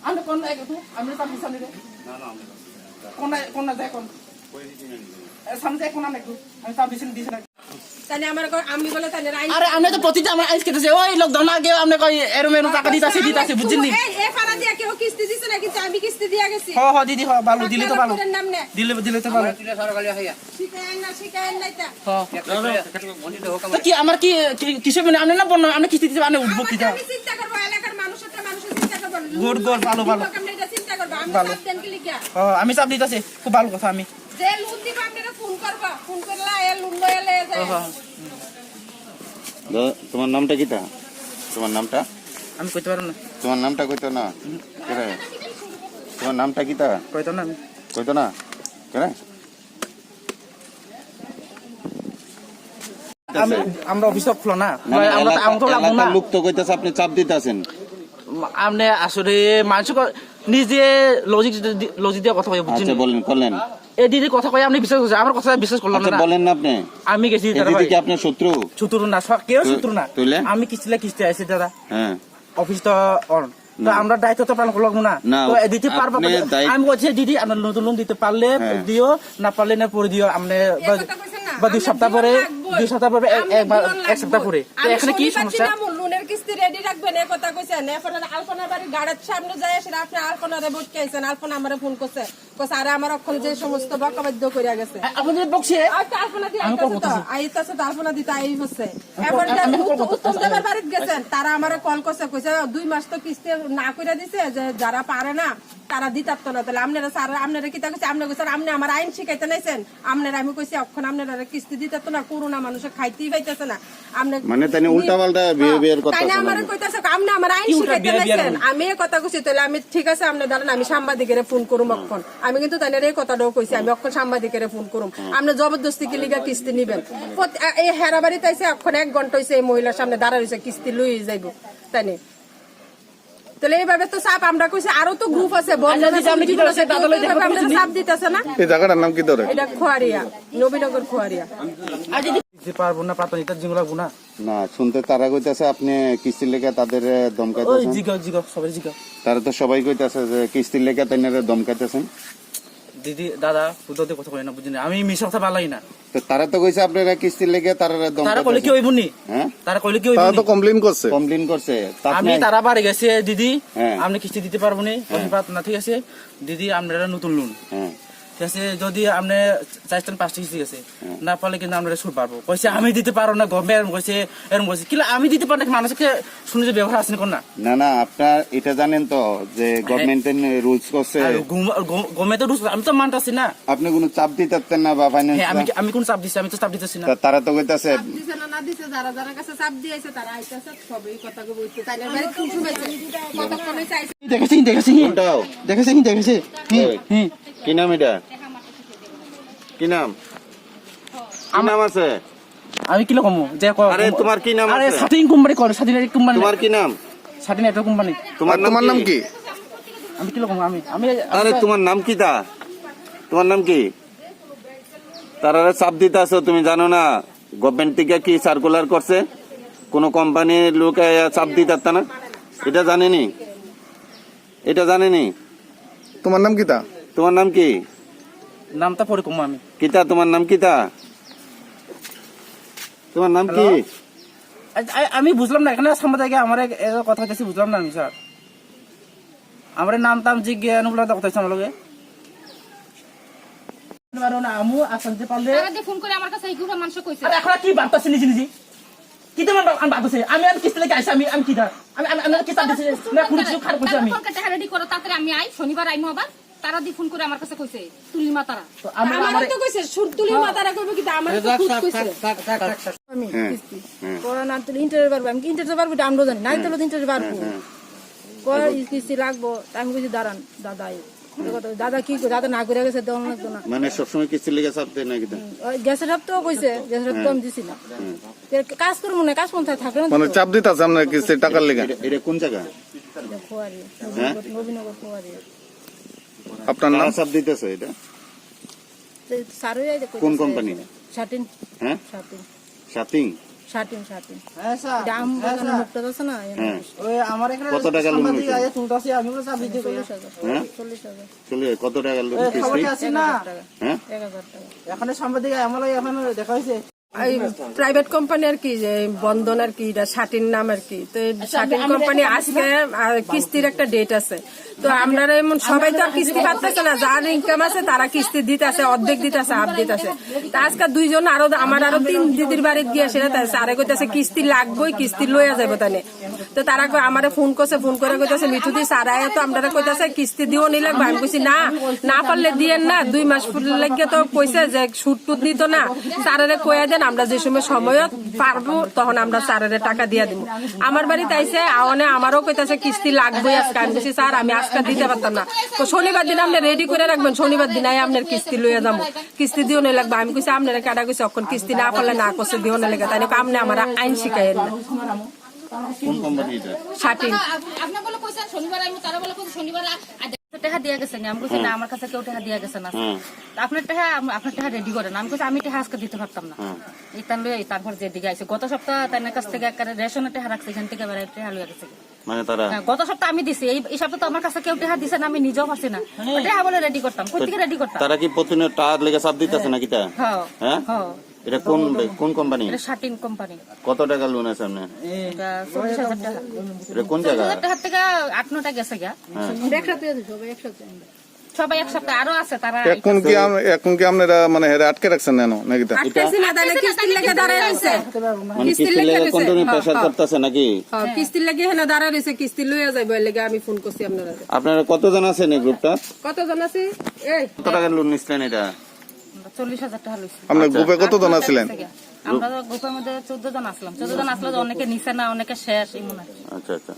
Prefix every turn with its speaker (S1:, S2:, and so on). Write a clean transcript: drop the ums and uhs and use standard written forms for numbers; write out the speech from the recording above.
S1: আমি কোন একটু আমি তার পিছনে রে কোন না যায় কোন সামনে কোন না একটু আমি তার পিছনে দিছি না
S2: তাহলে আমার আমি বলে তাহলে
S1: আরে আমি তো প্রতিটা আমার আইস কেটেছে ওই লকডাউন আগে আপনি কই এরম এরম টাকা দিতাছে বুঝছেন নি
S2: এই ফাড়া দিয়া কেউ কিস্তি দিছে না কিন্তু আমি কিস্তি দিয়া গেছি
S1: হ দিদি হ ভালো দিলে তো ভালো দিলে তো ভালো
S2: শিকায়েন নাই তা
S1: তো কি আমার কি কিসে মানে আপনি না বন্য আপনি কিস্তি দিতে আপনি উঠবো কি
S2: আমি চিন্তা করব এলাকার মানুষের চিন্তা করব
S1: গুড ভালো
S2: আমি এটা চিন্তা করব আমি সাথ দেন কি লিখা
S1: আমি চাপ দিতাছি খুব ভালো কথা আমি
S2: যে লোন দিব আপনারা ফোন করবা ফোন করলা এ লোন লইলে যায়
S3: তোমার নামটা কিটা তোমার নামটা
S1: আমি কইতে পারব না
S3: তোমার নামটা কইতো না কেরে তোমার নামটা কিটা
S1: কইতো না আমি
S3: কইতো না কেরে
S1: আমরা অফিসে খুলো না
S3: আমরা তো লাগবো না লোক তো কইতাছে আপনি চাপ দিতাছেন
S1: আপনি আসলে মানুষ নিজে লজিক দিয়ে কথা কই বুঝছেন
S3: আচ্ছা বলেন করলেন
S1: এই দিদি কথা কই আপনি বিশ্বাস করছেন আমার কথা বিশ্বাস করলাম না
S3: বলেন না আপনি
S1: আমি গেছি
S3: দাদা দিদি কি আপনার শত্রু
S1: না কেউ শত্রু না আমি কিস্তি আইছি দাদা
S3: হ্যাঁ
S1: অফিস তো অন তো আমরা দায়িত্ব তো পালন করলাম না তো দিতে পারবো আমি বলছি দিদি আপনার নতুন লোন দিতে পারলে দিও না পারলে না পরে দিও আপনি বা 2 সপ্তাহ পরে এক সপ্তাহ পরে তো এখানে কি সমস্যা
S2: লোনের কিস্তি রেডি রাখবেন এই কথা কইছেন এরপর আলপনা বাড়ির গাড়ির সামনে যায় সেটা আপনি আলপনারে বটকে আইছেন আলপনা আমারে ফোন করছে আরে আমার অক্ষণ যে সমস্ত বকাবাদ্য কইরা গেছে
S1: আপনি বকছে
S2: আলপনা দিয়ে আইতাছে তো আলপনা দিতে আই হচ্ছে এরপর উত্তম দেবের বাড়িতে গেছেন তারা আমারে কল করছে কইছে 2 মাস তো কিস্তি না কইরা দিছে যে যারা পারে না তারা দিতাত না তাহলে আপনারা স্যার আপনারা কি তা কইছে আপনি কইছেন আপনি আমার আইন শিখাইতে নাইছেন আপনারা আমি কইছি অক্ষণ আপনারা কিস্তি দিতাত না করোনা মানুষে খাইতেই পাইতেছে না আপনি
S3: মানে তানি উল্টাপাল্টা বিহেভিয়ার করতেছেন
S2: তাই না আমারে কইতাছে আপনি আমার আইন শিখাইতে নাইছেন আমি এই কথা কইছি তাহলে আমি ঠিক আছে আপনি দাঁড়ান আমি সাংবাদিকেরে ফোন করুম অক্ষণ আমি কিন্তু তাইনের এই কথাটাও কইছি আমি অক্ষণ সাংবাদিকেরে ফোন করুম আপনি জবরদস্তি কি লিগা কিস্তি নিবেন এই হেরাবাড়িতে আইছে অক্ষণ 1 ঘন্টা হইছে এই মহিলার সামনে দাঁড়া রইছে কিস্তি লই যাইবো তাই না তাহলে এইভাবে তো চাপ আমরা কইছি আরো তো গ্রুপ আছে চাপ দিতেছে না
S3: এই জায়গাটার নাম কি ধরে
S2: এটা খোয়ারিয়া নবীনগর খোয়ারিয়া
S1: পারবো না পাতা নিতে জিঙ্গলা গুনা
S3: না শুনতে তারা কইতাছে আপনি কিস্তির লেগে তাদের দমকাইতেছেন
S1: জিগো সবাই জিগো
S3: তারা তো সবাই কইতাছে যে কিস্তির লেগে তাইনারে দমকাইতেছেন
S1: দিদি দাদা বুঝতে কথা কই না বুঝিনি আমি মিছা কথা বলাই না
S3: তো তারা তো কইছে আপনারা কিস্তির লেগে তারা
S1: তারা কইলে কি হইবনি হ্যাঁ তারা কইলে কি হইবনি তারা তো কমপ্লেইন করছে আমি তারা বাড়ি গেছে দিদি আপনি কিস্তি দিতে পারবো না ঠিক আছে দিদি আপনারা নতুন লোন হ্যাঁ ঠিক আছে যদি আপনি চাইছেন 5টা কিস্তি গেছে না পারলে কিন্তু আপনারা সুদ পারবো কইছে আমি দিতে পারো না গভর্নমেন্ট কইছে এরকম কইছে কি আমি দিতে পারি না মানুষকে শুনে যে ব্যবহার আছে কোন না না আপনার এটা জানেন তো যে গভর্নমেন্টের রুলস করছে গভর্নমেন্টের রুলস আমি তো মানতাছি না আপনি কোনো চাপ দিতেন না বা ফাইন্যান্স আমি কোন চাপ দিছি আমি তো চাপ দিতেছি না তারা তো কইতাছে
S2: দিছে না দিছে যারা যারা কাছে চাপ দিয়েছে তারা আইতাছে সবই কথা কইতে তাই না বাড়ি খুব শুনাইছে কত কোনে চাইছে দেখেছি
S3: কি নাম এটা কি নাম আছে
S1: আমি কি কমু যে
S3: আরে তোমার কি নাম আছে
S1: আরে স্বাধীন কোম্পানি কোন স্বাধীন কোম্পানি
S3: তোমার কি নাম
S1: স্বাধীন একটা কোম্পানি
S3: তোমার নাম কি
S1: আমি কি কমু আমি
S3: আরে তোমার নাম কি তোমার নাম কি তারা চাপ দিতে আছো তুমি জানো না গভর্নমেন্ট থেকে কি সার্কুলার করছে কোন কোম্পানির লোক চাপ দিতে না এটা জানেনি তোমার নাম কি
S1: নামটা পরে কমু আমি
S3: তোমার নাম কি
S1: আমি বুঝলাম না এখানে সাংবাদিক আমার কথা হইতেছে বুঝলাম না আমি স্যার আমার নাম টাম জিজ্ঞাসা অনুগুলো কথা হইছে আমার লগে আমু আসতে পারলে
S4: আরে ফোন করে আমার কাছে এই গ্রুপের মানুষ কইছে
S1: আরে এখন কি বার্তাছে নিজে কি তোমার আমি বার্তাছে আমি আর কিস্তি লাগি আইছি আমি কি দা আমি কি চাপ দিছি না কোনো কিছু খারাপ কইছি আমি
S4: ফোন করতে রেডি করো তাড়াতাড়ি আমি আই শনিবার আইমু আবার তারা দি ফোন করে আমার কাছে কইছে তুলি মাতারা
S2: আমার তো কইছে তুলি মাতারা করবে কি আমার তো খুব কইছে আমি কিস্তি করোনা তো ইন্টারভিউ পারবো আমি ইন্টারভিউ পারবো আমরা জানি না তো ইন্টারভিউ পারবো কয় কিস্তি লাগবো আমি কইছি দাঁড়ান দাদা কি দাদা না করে গেছে দেওয়া লাগতো না
S3: মানে সবসময় কিস্তির লেগে চাপ দেয় না
S2: গ্যাসের হাত তো কইছে গ্যাসের হাত কম দিছি না কাজ করবো না কাজ কোনটা থাকলে
S3: মানে চাপ দিতে আছে আপনার কিস্তি টাকার লেগে এটা কোন জায়গা
S2: খোয়ারি নবীনগর খোয়ারি
S3: আপনার নাম চাপ দিতেছে এটা
S2: সারই
S3: কোন কোম্পানি
S2: শাটিন
S3: হ্যাঁ
S2: শাটিন
S3: শাটিং
S2: শাটিন শাটিন
S1: হ্যাঁ স্যার
S2: দাম
S1: হ্যাঁ,
S2: বাগানের
S1: স্যার।
S2: মুখটা আছে না
S3: হ্যাঁ
S1: ওই আমার এখানে
S3: কত টাকা লোন
S1: সাংবাদিক
S3: নিয়েছেন?
S1: আয়া শুনতাছি আমি বলে চাপ দিতে কই
S2: 40,000
S3: হ্যাঁ
S2: 40,000
S3: চলে কত টাকা লোন
S1: এই খবর
S3: কিস্তি
S1: আছে না
S3: হ্যাঁ
S2: 1,000 টাকা
S1: এখন সাংবাদিক আমার এখন দেখা হয়েছে
S2: এই প্রাইভেট কোম্পানি আর কি যে বন্ধন আর কি এটা শাটিন নাম আর কি তো এই শাটিন কোম্পানি আজকে কিস্তির একটা ডেট আছে তো আমরা এমন সবাই তো আর কিস্তি পাচ্ছে না যার ইনকাম আছে তারা কিস্তি দিতেছে অর্ধেক দিতেছে হাফ দিতেছে তা আজকে দুইজন আরো আমার আরো 3 দিদির বাড়িতে গিয়ে সেটা আরে কইতাছে কিস্তি লাগবেই কিস্তি লইয়া যাবো তানে তো তারা আমারে ফোন করছে ফোন করে কইতাছে মিঠুদি সারায় তো আমরা কইতাছে কিস্তি দিও নি লাগবে আমি কইছি না না পারলে দিয়েন না 2 মাস লাগে তো কইছে যে সুদ টুদ নিত না সারারে কইয়া দেন আমরা যে সময় সময়ত পারবো তখন আমরা সারারে টাকা দিয়া দিব আমার বাড়িতে আইছে আওনে আমারও কইতাছে কিস্তি লাগবেই আজকে আমি কইছি স্যার আমি আজকে দিতে পারতাম না তো শনিবার দিন আপনি রেডি করে রাখবেন শনিবার দিন আই আপনার কিস্তি লইয়া যাবো কিস্তি দিও না লাগবে আমি কইছি আপনারা কাটা কইছি এখন কিস্তি না পারলে না করছে দিও না লাগে তাই আপনি আমার আইন শিখাইয়েন না
S3: কোন কোম্পানি এটা
S2: শাটিন
S4: আপনি বলে কইছেন শনিবার আইমু তারা বলে কইছে শনিবার টাকা দিয়া গেছে আমি কইছি না আমার কাছে কেউ টাকা দিয়া গেছে না তা আপনার টাকা রেডি করেন আমি কইছি আমি টাকা আজকে দিতে পারতাম না ইতান লই তারপর যে দিকে আইছে গত সপ্তাহ তার কাছ থেকে একটা রেশনের টাকা রাখছে এখান থেকে বেড়াই টাকা লইয়া গেছে
S3: মানে তারা
S4: হ্যাঁ, গত সপ্তাহ আমি দিছি এই সপ্তাহ তো আমার কাছে কেউ টাকা দিছে না আমি নিজেও পারছি না টাকা বলে রেডি করতাম কই থেকে রেডি করতাম
S3: তারা কি প্রতিদিন টাকার লেগে চাপ দিতেছে নাকি তা
S4: হ্যাঁ
S3: হ্যাঁ
S4: হ্যাঁ
S3: এটা কোন কোম্পানি
S4: এটা শাটিন কোম্পানি
S3: কত টাকা লোন আছে আপনার
S4: এটা 40,000 টাকা
S3: এটা কোন জায়গা
S4: 40,000 টাকা থেকে 8-9টা গেছে গা সবাই এক সপ্তাহ আরো আছে তারা
S5: এখন কি আপনারা মানে হেরে আটকে রাখছেন কেন নাকি তা?
S2: আটকাইছি না তাহলে কিস্তির লেগে দাঁড়ায় রইছে
S3: মানে
S2: কিস্তির
S3: কিস্তি
S2: লেগে
S3: লেগে
S2: রইছে।
S3: কন্টিনিউ
S2: হ্যাঁ,
S3: প্রেসার
S2: হ্যাঁ।
S3: করতেছে নাকি
S2: কিস্তির লেগে হেনা দাঁড়ায় রইছে কিস্তি লইয়া যাইব এর লেগে আমি ফোন করছি আপনারা
S3: আপনারা কতজন আছেন এই গ্রুপটা
S2: কতজন আছে এই
S3: কত টাকা লোন নিচ্ছিলেন এটা
S4: 40,000 টাকা লইছি
S5: আপনার গ্রুপে কতজন আছিলেন?
S4: আমরা গ্রুপের মধ্যে 14 জন আসলাম 14 জন আসলে অনেকে নিছে না অনেকে শেষ এমন আর কি।
S3: আচ্ছা আচ্ছা